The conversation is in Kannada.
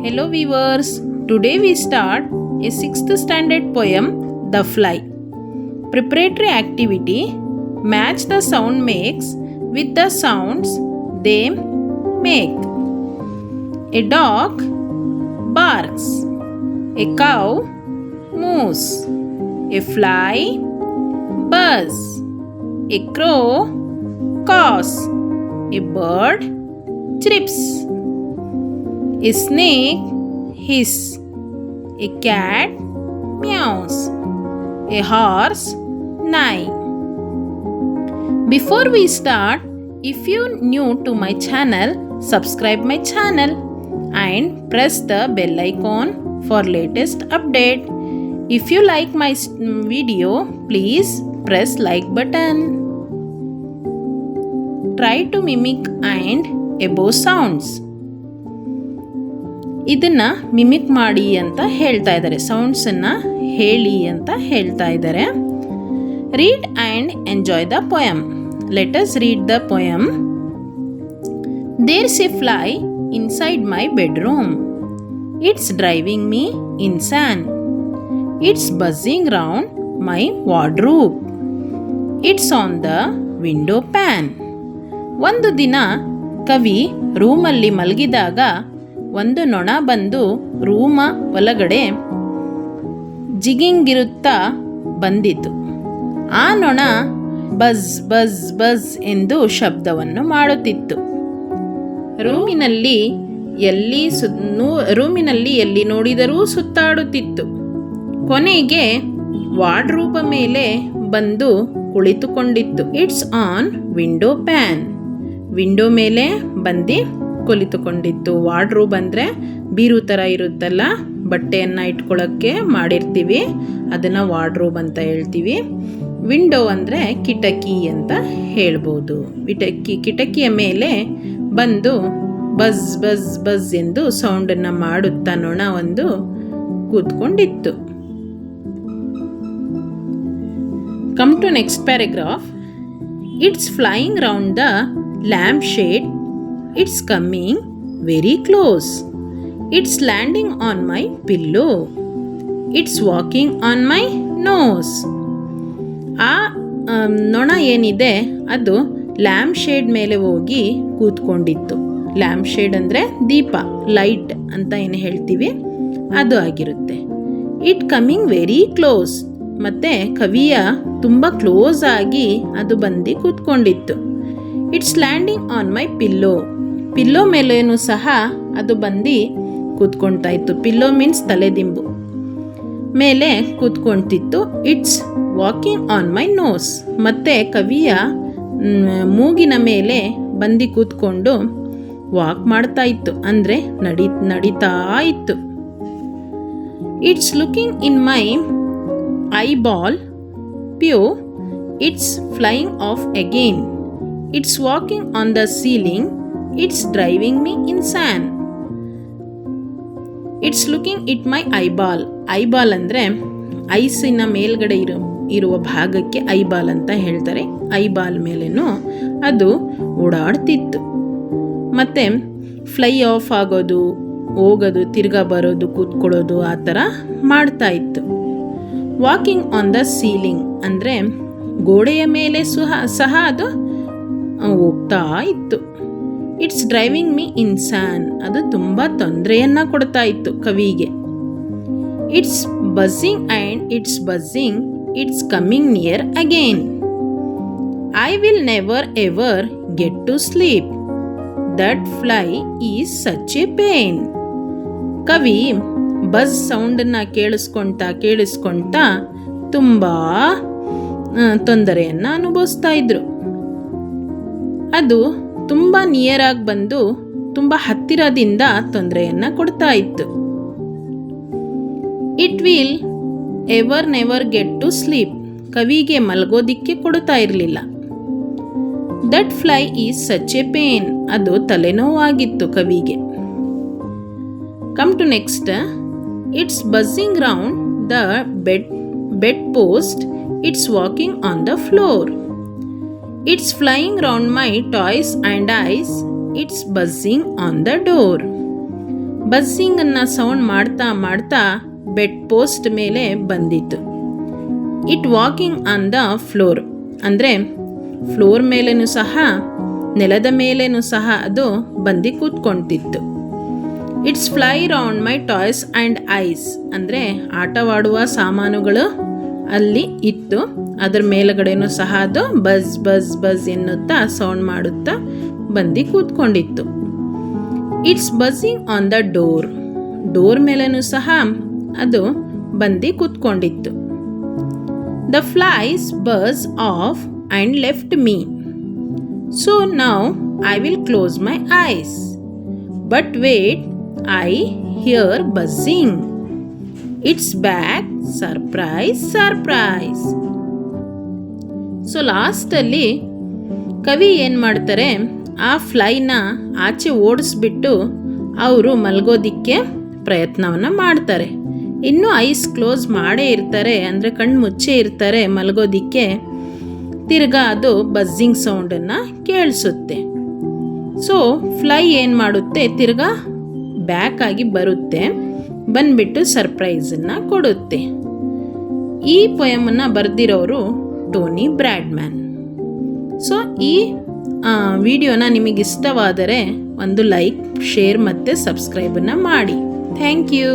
Hello viewers, today we start a 6th standard poem, The Fly. Preparatory activity, match the sound makes with the sounds they make. A dog barks, a cow moos, a fly buzz, a crow caws, a bird chirps, a snake hiss, a cat meows, a horse neigh. Before we start, if you're new to my channel, subscribe my channel and press the bell icon for latest update. If you like my video, please press like button. Try to mimic and above sounds. ಇದನ್ನು ಮಿಮಿಕ್ ಮಾಡಿ ಅಂತ ಹೇಳ್ತಾ ಇದ್ದಾರೆ, ಸೌಂಡ್ಸನ್ನು ಹೇಳಿ ಅಂತ ಹೇಳ್ತಾ ಇದ್ದಾರೆ. Read and enjoy the poem. Let us read the poem. There's a fly inside my bedroom. It's driving me insane. It's buzzing round my wardrobe. It's on the window pane. ಒಂದು ದಿನ ಕವಿ ರೂಮಲ್ಲಿ ಮಲಗಿದಾಗ ಒಂದು ನೊಣ ಬಂದು ರೂಮ ಒಳಗಡೆ ಜಿಗಿಂಗಿರುತ್ತಾ ಬಂದಿತು. ಆ ನೊಣ ಬಜ್ ಬಜ್ ಬಜ್ ಎಂದು ಶಬ್ದವನ್ನು ಮಾಡುತ್ತಿತ್ತು. ರೂಮಿನಲ್ಲಿ ಎಲ್ಲಿ ನೋಡಿದರೂ ಸುತ್ತಾಡುತ್ತಿತ್ತು. ಕೊನೆಗೆ ವಾರ್ಡ್ರೂಬ್ ಮೇಲೆ ಬಂದು ಕುಳಿತುಕೊಂಡಿತ್ತು. It's on window pane. Window ಮೇಲೆ ಬಂದು ಕುಳಿತುಕೊಂಡಿತ್ತು. ವಾರ್ಡ್ರೂಬ್ ಅಂದರೆ ಬೀರು ಥರ ಇರುತ್ತಲ್ಲ, ಬಟ್ಟೆಯನ್ನು ಇಟ್ಕೊಳ್ಳೋಕ್ಕೆ ಮಾಡಿರ್ತೀವಿ, ಅದನ್ನು ವಾರ್ಡ್ರೂಬ್ ಅಂತ ಹೇಳ್ತೀವಿ. ವಿಂಡೋ ಅಂದರೆ ಕಿಟಕಿ ಅಂತ ಹೇಳ್ಬೋದು. ಕಿಟಕಿಯ ಮೇಲೆ ಬಂದು ಬಜ್ ಬಜ್ ಬಜ್ ಎಂದು ಸೌಂಡನ್ನು ಮಾಡುತ್ತಾ ನೊಣ ಒಂದು ಕೂತ್ಕೊಂಡಿತ್ತು. Come to next paragraph. It's flying round the lamp shade. It's coming very close. It's landing on my pillow. It's walking on my nose. ಆ ನೊಣ ಏನಿದೆ ಅದು ಲ್ಯಾಂಪ್ ಶೇಡ್ ಮೇಲೆ ಹೋಗಿ ಕೂತ್ಕೊಂಡಿತ್ತು. ಲ್ಯಾಂಪ್ ಶೇಡ್ ಅಂದರೆ ದೀಪ, ಲೈಟ್ ಅಂತ ಏನು ಹೇಳ್ತೀವಿ ಅದು ಆಗಿರುತ್ತೆ. It coming very close. ಮತ್ತು ಕವಿಯ ತುಂಬ ಕ್ಲೋಸ್ ಆಗಿ ಅದು ಬಂದು ಕೂತ್ಕೊಂಡಿತ್ತು. It's landing on my pillow. Pillow ಮೇಲೇನೂ ಸಹ ಅದು ಬಂದು ಕೂತ್ಕೊಳ್ತಾ ಇತ್ತು. ಪಿಲ್ಲೋ ಮೀನ್ಸ್ ತಲೆದಿಂಬು ಮೇಲೆ ಕೂತ್ಕೊಳ್ತಿತ್ತು. It's walking on my nose. ಮತ್ತು ಕವಿಯ ಮೂಗಿನ ಮೇಲೆ ಬಂದು ಕೂತ್ಕೊಂಡು ವಾಕ್ ಮಾಡ್ತಾ ಇತ್ತು, ಅಂದರೆ ನಡೀತಾ ಇತ್ತು. It's looking in my eyeball ಪ್ಯೂ. It's flying off again. It's walking on the ceiling. It's driving me insane. It's looking at my eyeball. Eyeball ಅಂದರೆ ಐಸಿನ ಮೇಲ್ಗಡೆ ಇರುವ ಭಾಗಕ್ಕೆ ಐಬಾಲ್ ಅಂತ ಹೇಳ್ತಾರೆ. ಐಬಾಲ್ ಮೇಲೇನೂ ಅದು ಓಡಾಡ್ತಿತ್ತು. ಮತ್ತು ಫ್ಲೈ ಆಫ್ ಆಗೋದು, ಹೋಗೋದು, ತಿರ್ಗಾ ಬರೋದು, ಕೂತ್ಕೊಳ್ಳೋದು ಆ ಥರ ಮಾಡ್ತಾ ಇತ್ತು. ವಾಕಿಂಗ್ ಆನ್ ದ ಸೀಲಿಂಗ್ ಅಂದರೆ ಗೋಡೆಯ ಮೇಲೆ ಸಹ ಅದು ಹೋಗ್ತಾ ಇತ್ತು. It's driving me insane. ಅದು ತುಂಬ ತೊಂದರೆಯನ್ನು ಕೊಡ್ತಾ ಇತ್ತು ಕವಿಗೆ. It's buzzing and it's buzzing. It's coming near again. I will never ever get to sleep. That fly is such a pain. ಕವಿ ಬಸ್ ಸೌಂಡನ್ನು ಕೇಳಿಸ್ಕೊಳ್ತಾ ತುಂಬ ತೊಂದರೆಯನ್ನು ಅನುಭವಿಸ್ತಾ ಇದ್ರು. ಅದು ತುಂಬ ನಿಯರಾಗಿ ಬಂದು ತುಂಬ ಹತ್ತಿರದಿಂದ ತೊಂದರೆಯನ್ನು ಕೊಡ್ತಾ ಇತ್ತು. It will ever never get to sleep. ಕವಿಗೆ ಮಲಗೋದಿಕ್ಕೆ ಕೊಡ್ತಾ ಇರಲಿಲ್ಲ. That fly is such a pain. ಅದು ತಲೆನೋವಾಗಿತ್ತು ಕವಿಗೆ. Come to next. It's buzzing round the bed post. It's walking on the floor. It's flying round my toys and eyes. It's buzzing on the door. ಬಸ್ಸಿಂಗನ್ನು ಸೌಂಡ್ ಮಾಡ್ತಾ ಮಾಡ್ತಾ ಬೆಡ್ ಪೋಸ್ಟ್ ಮೇಲೆ ಬಂದಿತ್ತು. It walking on the floor, ಅಂದರೆ ಫ್ಲೋರ್ ಮೇಲೇನೂ ಸಹ, ನೆಲದ ಮೇಲೇನೂ ಸಹ ಅದು ಬಂದು ಕೂತ್ಕೊಳ್ತಿತ್ತು. It's fly round my toys and ice, ಅಂದರೆ ಆಟವಾಡುವ ಸಾಮಾನುಗಳು ಅಲ್ಲಿ ಇತ್ತು, ಅದರ ಮೇಲುಗಡೆನೂ ಸಹ ಅದು ಬಜ್ ಬಜ್ ಬಜ್ ಎನ್ನುತ್ತಾ ಸೌಂಡ್ ಮಾಡುತ್ತಾ ಬಂದು ಕೂತ್ಕೊಂಡಿತ್ತು. It's buzzing on the door, door ಮೇಲೇನೂ ಸಹ ಅದು ಬಂದು ಕೂತ್ಕೊಂಡಿತ್ತು. The flies buzz off and left me, so now I will close my eyes, but wait, I hear buzzing. It's back, surprise, surprise. So ಲಾಸ್ಟಲ್ಲಿ ಕವಿ ಏನು ಮಾಡ್ತಾರೆ, ಆ ಫ್ಲೈನ ಆಚೆ ಓಡಿಸ್ಬಿಟ್ಟು ಅವರು ಮಲಗೋದಿಕ್ಕೆ ಪ್ರಯತ್ನವನ್ನು ಮಾಡ್ತಾರೆ. ಇನ್ನೂ ಐಸ್ ಕ್ಲೋಸ್ ಮಾಡೇ ಇರ್ತಾರೆ, ಅಂದರೆ ಕಣ್ಣು ಮುಚ್ಚೇ ಇರ್ತಾರೆ ಮಲಗೋದಿಕ್ಕೆ. ತಿರ್ಗಾ ಅದು ಬಜ್ಜಿಂಗ್ ಸೌಂಡನ್ನು ಕೇಳಿಸುತ್ತೆ. ಸೊ ಫ್ಲೈ ಏನು ಮಾಡುತ್ತೆ, ತಿರ್ಗಾ ಬ್ಯಾಕ್ ಆಗಿ ಬರುತ್ತೆ, ಬಂದ್ಬಿಟ್ಟು ಸರ್ಪ್ರೈಸನ್ನು ಕೊಡುತ್ತೆ. ಈ ಪೊಯಮನ್ನು ಬರೆದಿರೋರು ಟೋನಿ ಬ್ರ್ಯಾಡ್ಮ್ಯಾನ್. ಸೊ ಈ ವಿಡಿಯೋನ ನಿಮಗಿಷ್ಟವಾದರೆ ಒಂದು ಲೈಕ್, ಶೇರ್ ಮತ್ತು ಸಬ್ಸ್ಕ್ರೈಬನ್ನು ಮಾಡಿ. Thank you.